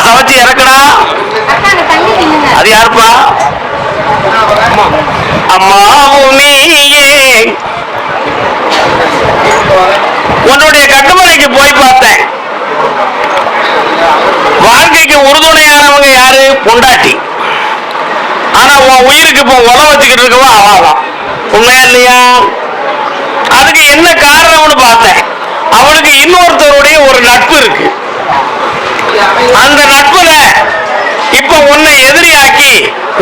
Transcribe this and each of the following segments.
சமைச்சு இறக்கடா. அது யாருப்பா? அம்மாவும் நீயே. உன்னுடைய கட்டுமலைக்கு போய் பார்த்தேன். வாழ்க்கைக்கு உறுதுணையானவங்க யாரு? பொண்டாட்டி. ஆனா உன் உயிருக்கு இப்போ உல வச்சுக்கிட்டு இருக்கவா அவாதான். உண்மையா இல்லையா? அதுக்கு என்ன காரணம்னு பார்த்தேன். அவளுக்கு இன்னொருத்தருடைய ஒரு நட்பு இருக்கு. அந்த நட்புல இப்ப உன்னை எதிரியாக்கி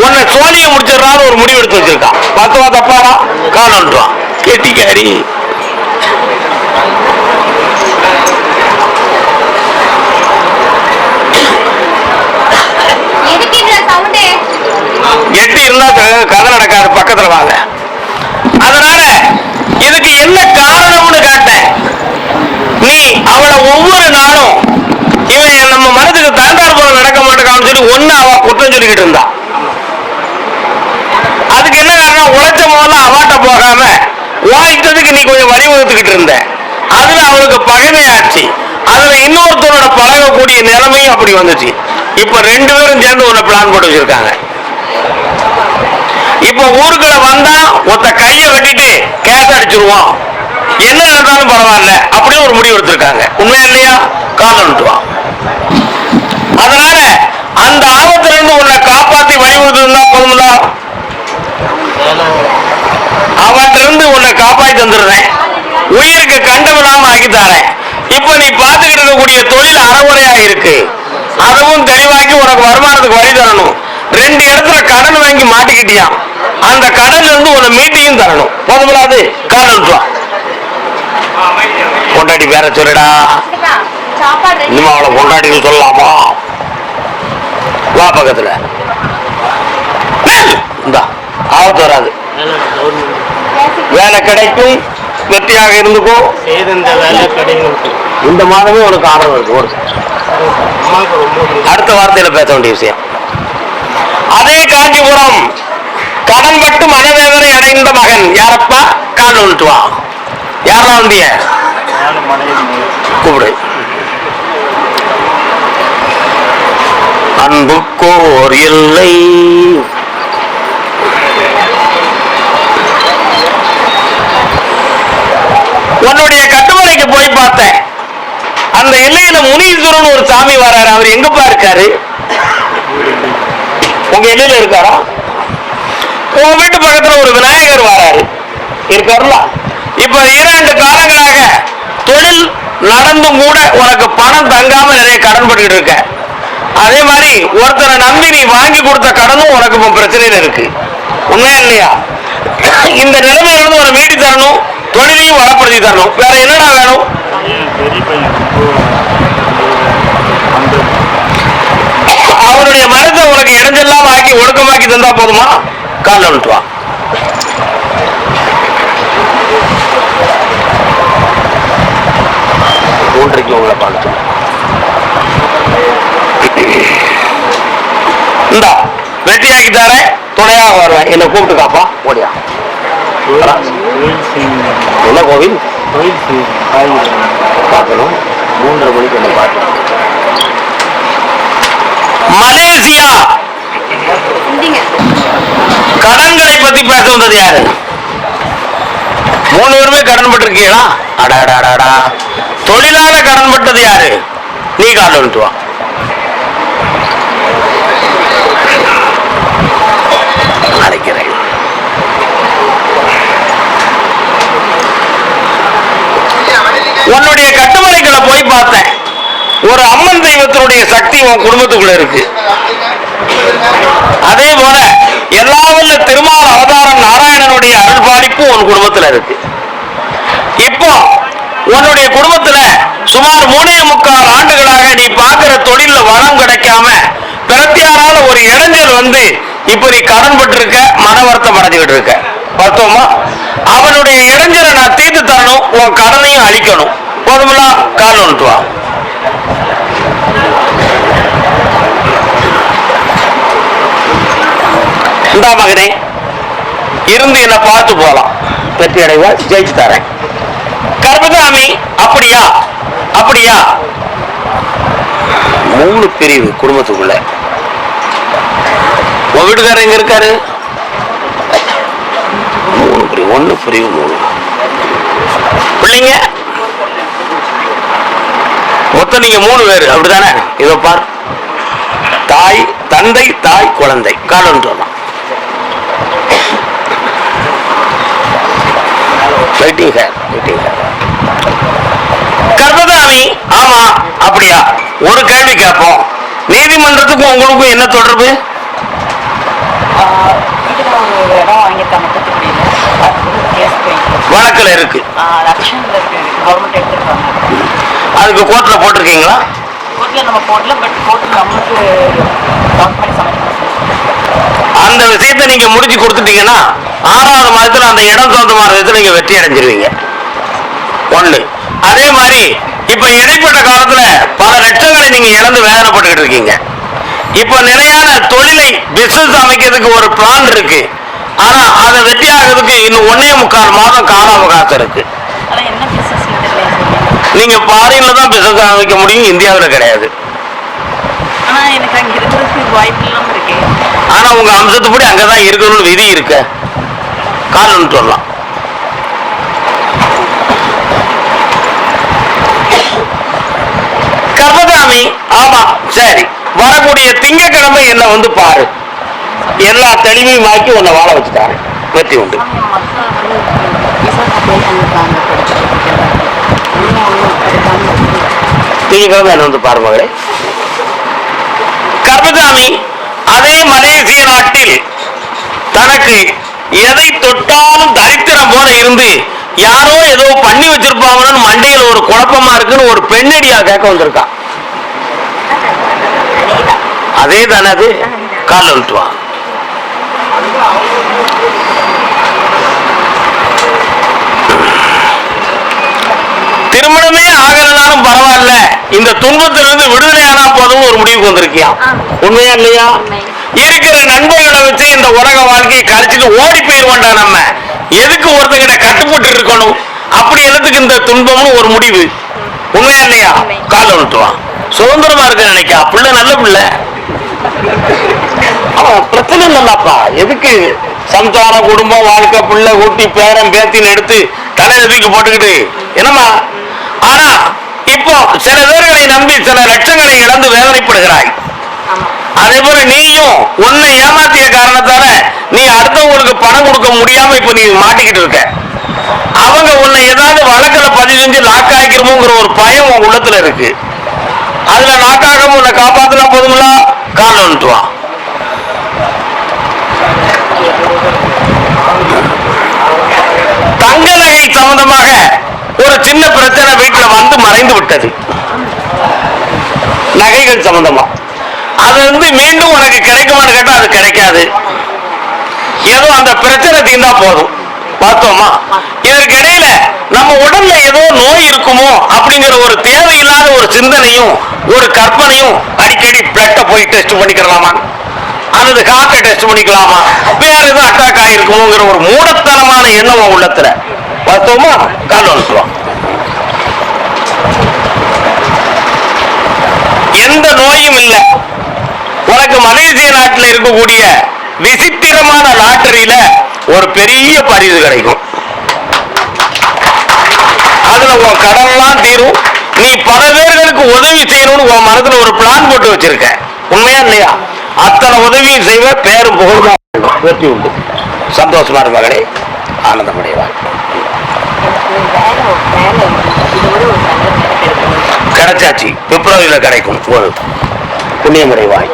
உன்னை சோழிய முடிச்சிடறான்னு ஒரு முடிவு எடுத்து வச்சிருக்கான். பத்துவா தப்பாடா காணன்றான். கெட்டிக்காரி. எட்டி இருந்தா கதை நடக்காது. பக்கத்துல வாங்க. அதனால இதுக்கு என்ன காரணம்னு காட்டேன். நீ அவளை ஒவ்வொரு நாளும் இவன் நம்ம மனதுக்கு தாண்டார் போல நடக்க மாட்டேக்கான்னு சொல்லி ஒன்னு அவ குற்றம் சொல்லிக்கிட்டு இருந்தா. அதுக்கு என்ன காரணம்? உழைச்ச முதல்ல அவாட்ட போகாம வாய்த்ததுக்கு நீ கொஞ்சம் வழிவகுத்துக்கிட்டு இருந்த. அதுல அவளுக்கு பகைமையாச்சு. அதுல இன்னொருத்தரோட பழகக்கூடிய நிலைமையும் அப்படி வந்துச்சு. இப்ப ரெண்டு பேரும் சேர்ந்து உன்னை பிளான் போட்டு வச்சிருக்காங்க. இப்ப ஊருக்குள்ள வந்தா ஒருத்த கைய வெட்டிட்டு கேஸ் அடிச்சிருவோம், என்ன நடந்தாலும் பரவாயில்ல அப்படியே ஒரு முடிவு எடுத்திருக்காங்க. உண்மையா இல்லையா? காலன்ட்டுவான். அதனால அந்த ஆபத்துல இருந்து உன்னை காப்பாத்தி வழிவகுத்துருந்தா போதும்ல. அவன்கிட்ட இருந்து உன்னை காப்பாத்தி தந்துடுறேன். உயிருக்கு கண்டமில்லாம ஆக்கி தரேன். இப்ப நீ பார்த்துக்கிட்டு இருக்கக்கூடிய தொழில் அறகுறையா இருக்கு. அதுவும் தெளிவாக்கி உனக்கு வருமானத்துக்கு வழி தரணும். ரெண்டு இடத்துல கடன் வாங்கி மாட்டிக்கிட்டியா, அந்த கடன்ல இருந்து உன்னை மீட்டியும் தரணும். போதுமில்லாது காலன்ட்டுவான். பொண்டாட்டி பேர சொல்லுடா. இனிமே அவளை பொண்டாட்டின்னு சொல்லலாமா? வா பக்கத்துல. இந்த ஆபத்து வராது. வேலை கிடைக்கும். வெற்றியாக இருந்துக்கும். இந்த மாதமே உனக்கு ஆர்டர் இருக்கு. அடுத்த வார்த்தையில பேச வேண்டிய விஷயம். அதே காஞ்சிபுரம் கடன் பட்டு மனவேதனை அடைந்த மகன் யாரப்பா? கால் வந்துட்டுவா. யாரெல்லாம் வந்திய கூப்பிடு. அன்புக்கோர் இல்லை. உன்னுடைய கட்டுமலைக்கு போய் பார்த்தேன். அந்த எல்லையில முனீஸ்வரன் ஒரு சாமி வர்றாரு. அவர் எங்கப்பா இருக்காரு? உங்க எல்லையில இருக்காரா? உங்க வீட்டு பக்கத்துல ஒரு விநாயகர் வராரு. இருக்காருல? இப்ப 2 காலங்களாக தொழில் நடந்தும் கூட உனக்கு பணம் தங்காம நிறைய கடன் பட்டுக்கிட்டு இருக்க. அதே மாதிரி ஒருத்தரை நம்பி நீ வாங்கி கொடுத்த கடனும் உனக்கு இப்ப பிரச்சனையில இருக்கு. உண்மையா இல்லையா? இந்த நிலைமையில இருந்து உன மீட்டி தரணும். தொழிலையும் வளப்படுத்தி தரணும். வேற என்னடா வேணும்? அவருடைய மனதை உனக்கு இடைஞ்செல்லாம் ஆக்கி ஒழுக்கமாக்கி தந்தா போதுமா? கால வந்துட்டுவா. மூன்றைக்கு உங்களை பார்த்து இந்தா வெட்டியாக்கி தரேன். துணையாக வருவேன். என்ன கூப்பிட்டு காப்பா. ஓடியா. என்ன கோவில் பார்க்கணும்? 3:30 மணிக்கு என்ன பார்க்கணும்? மலேசியா கடன்களை பத்தி பேச வந்தது யாரு? 3 பேருமே கடன் பட்டிருக்கீங்களா? அடாடாடா. தொழிலாள கடன் பட்டது யாரு? நீ கால் வந்துட்டு வா. அழைக்கிறேன். உன்னுடைய கட்டுமலைகளை போய் பார்த்தேன். ஒரு அம்மன் தெய்வத்தினுடைய சக்தி உன் குடும்பத்துக்குள்ள இருக்கு. அதே போல எல்லாவல்ல திருமால் அவதாரம் நாராயணனுடைய அருள் பாலிப்பு உன் குடும்பத்துல இருக்கு. இப்போ உன்னுடைய குடும்பத்துல சுமார் 3.25 ஆண்டுகளாக நீ பார்க்கிற தொழில வளம் கிடைக்காம பிரத்தியாரால ஒரு இடைஞ்சல் வந்து இப்ப நீ கடன் பட்டு இருக்க. மன வருத்தம் அடைஞ்சுக்கிட்டு இருக்க. வருத்தமா? அவனுடைய இடைஞ்சலை நான் தீர்த்து தரணும். உன் கடனையும் அழிக்கணும். போதுமில்லா? கால் வந்துட்டு வா. இந்தா மகனே, இருந்து என்ன பார்த்து போலாம். வெற்றி அடைவா, ஜெயிச்சு தரேன். கர்மசாமி அப்படியா? அப்படியா? 3 பிரிவு குடும்பத்துக்குள்ள. உன் வீட்டுக்காரர் எங்க இருக்காரு? 3 பிரிவு, 1 பிரிவு 3. பிள்ளைங்க மொத்தம் நீங்க 3 பேர், அப்படித்தானே? இதோ பார், தாய், தந்தை, தாய், குழந்தை, காலம் சொல்லலாம். கர்ப்பதாமி, ஆமா அப்படியா? ஒரு கேள்வி கேட்போம். நீதிமன்றத்துக்கும் உங்களுக்கும் என்ன தொடர்பு? வழக்குல இருக்கு, அதுக்கு கோர்ட்ல போட்டிருக்கீங்களா? அந்த விஷயத்தை நீங்க முடிச்சு கொடுத்துட்டீங்கன்னா 6வது மாதத்துல அந்த இடம் சொந்தமான விதத்துல நீங்க வெற்றி அடைஞ்சிருவீங்க. 1. அதே மாதிரி இப்ப இடைப்பட்ட காலத்துல பல லட்சங்களை நீங்க இழந்து வேதனைப்பட்டு இருக்கீங்க. இப்ப நிலையான தொழிலை பிசினஸ் அமைக்கிறதுக்கு ஒரு பிளான் இருக்கு. ஆனா அதை வெற்றி ஆகிறதுக்கு இன்னும் 1.25 மாதம் கால அவகாசம் இருக்கு. நீங்க ஃபாரின்ல தான் பிசினஸ் அமைக்க முடியும், இந்தியாவில் கிடையாது. ஆனா உங்க அம்சத்துப்படி அங்கதான் இருக்கணும்னு விதி இருக்க காரணம் சொல்லலாம். கர்ப்பதாமி, ஆமா சரி, வரக்கூடிய திங்கட்கிழமை என்ன வந்து பாரு, எல்லா தெளிவையும் ஆக்கி உன்னை வாழ வச்சுட்டாரு, வெற்றி உண்டு. திங்கட்கிழமை என்ன வந்து பாரு மகளே. கர்ப்பதாமி, அதே மலேசிய நாட்டில் தனக்கு எதை தொட்டாலும் தரித்திரம் போல இருந்து யாரோ ஏதோ பண்ணி வச்சிருப்பாங்கன்னு மண்டையில ஒரு குழப்பமா இருக்குன்னு ஒரு பெண்ணடியா கேட்க வந்திருக்கா. அதே தானே அது? கால விட்டுவா. திருமணமே ஆகலனாலும் பரவாயில்ல, இந்த துன்பத்திலிருந்து விடுதலை ஆனா போதும் ஒரு முடிவுக்கு வந்திருக்கியா. உண்மையா இல்லையா? இருக்கிற நண்பர்களை வச்சு இந்த உலக வாழ்க்கையை கழிச்சுட்டு ஓடி போயிருவான்டா. நம்ம எதுக்கு ஒருத்தங்கிட்ட கட்டுப்பட்டு இருக்கணும்? அப்படி எதுக்கு இந்த துன்பம்னு ஒரு முடிவு. உண்மையா இல்லையா? கால விட்டுவான். சுதந்திரமா இருக்க நினைக்கா. பிள்ளை நல்ல பிள்ளை, அவன் பிரச்சனை இல்லைப்பா. எதுக்கு சம்சார குடும்பம் வாழ்க்கை பிள்ளை ஊட்டி பேரம் பேத்தின்னு எடுத்து தலையில தூக்கி போட்டுக்கிட்டு என்னமா? ஆனா இப்போ சில பேர்களை நம்பி சில லட்சங்களை இழந்து வேதனைப்படுகிறாய். அதே போல நீயும் உன்னை ஏமாத்திய காரணத்தால நீ அடுத்தவங்களுக்கு பணம் கொடுக்க முடியாம இப்ப நீ மாட்டிக்கிட்டு இருக்க. அவங்க உன்னை ஏதாவது வழக்குல பதிவு செஞ்சு லாக் ஆகிக்கிறோங்கிற ஒரு பயம் உன் உள்ளத்துல இருக்கு. அதுல லாக்காக உன்னை காப்பாத்தினா போதுங்களா? கால வந்துட்டுவான். தங்க நகை சம்பந்தமாக ஒரு சின்ன பிரச்சனை வீட்டுல வந்து மறைந்து விட்டது. நகைகள் சம்பந்தமா அது மீண்டும் உனக்கு கிடைக்குமான்னு கேட்டா அது கிடைக்காது. ஏதோ அந்த பிரச்சனை தீர்ந்தா போதும். பார்த்தோமா? இதற்கு இடையில நம்ம உடல்ல ஏதோ நோய் இருக்குமோ அப்படிங்கிற ஒரு தேவையில்லாத ஒரு சிந்தனையும் ஒரு கற்பனையும் அடிக்கடி பிளட்டை போய் டெஸ்ட் பண்ணிக்கலாமா, அல்லது ஹார்ட்டை டெஸ்ட் பண்ணிக்கலாமா, வேற எதுவும் அட்டாக் ஆகிருக்குமோங்கிற ஒரு மூடத்தனமான எண்ணம் உள்ளத்துல. பார்த்தோமா? கால் வந்துடுவோம். எந்த நோயும் இல்லை. உனக்கு மலேசிய நாட்டில் இருக்கக்கூடிய விசித்திரமான லாட்டரியில ஒரு பெரிய பரிசு கிடைக்கும். அதுல உன் கடன்லாம் தீரும். நீ பல பேர்களுக்கு உதவி செய்யணும்னு உன் மனசுல ஒரு பிளான் போட்டு வச்சிருக்க. உண்மையா இல்லையா? அத்தனை உதவியும் செய்வ, பேரும் புகழும் வெற்றி உண்டு. சந்தோஷமா இருக்க மகளே, ஆனந்தமடைவா. கிடைச்சாச்சு, பிப்ரவரியில கிடைக்கும். புண்ணியமடைவாய்.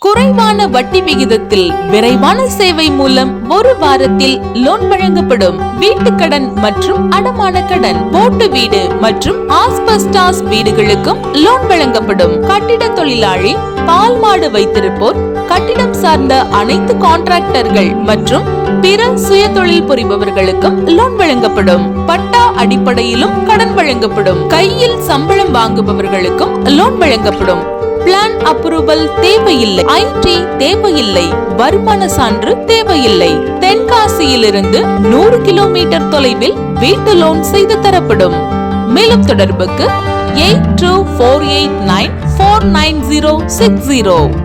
குறைவான வட்டி விகிதத்தில் விரைவான சேவை மூலம் ஒரு வாரத்தில் லோன் வழங்கப்படும். வீட்டுக்கடன் மற்றும் அடமான கடன், போட்டு வீடு மற்றும் ஆஸ்பெஸ்டாஸ் வீடுகளுக்கும் லோன் வழங்கப்படும். கட்டிட தொழிலாளி, பால் மாடு வைத்திருப்போர், கட்டிடம் சார்ந்த அனைத்து கான்ட்ராக்டர்கள் மற்றும் பிற சுய தொழில் புரிபவர்களுக்கும் லோன் வழங்கப்படும். பட்டா அடிப்படையிலும் கடன் வழங்கப்படும். கையில் சம்பளம் வாங்குபவர்களுக்கும் லோன் வழங்கப்படும். பிளான் அப்ரூவல் தேவையில்லை, ஐடி தேவையில்லை, வருமான சான்று தேவையில்லை. தென்காசியிலிருந்து 100 கிலோமீட்டர் தொலைவில் வீட்டு லோன் செய்து தரப்படும். மேலும் தொடர்புக்கு 8248949060.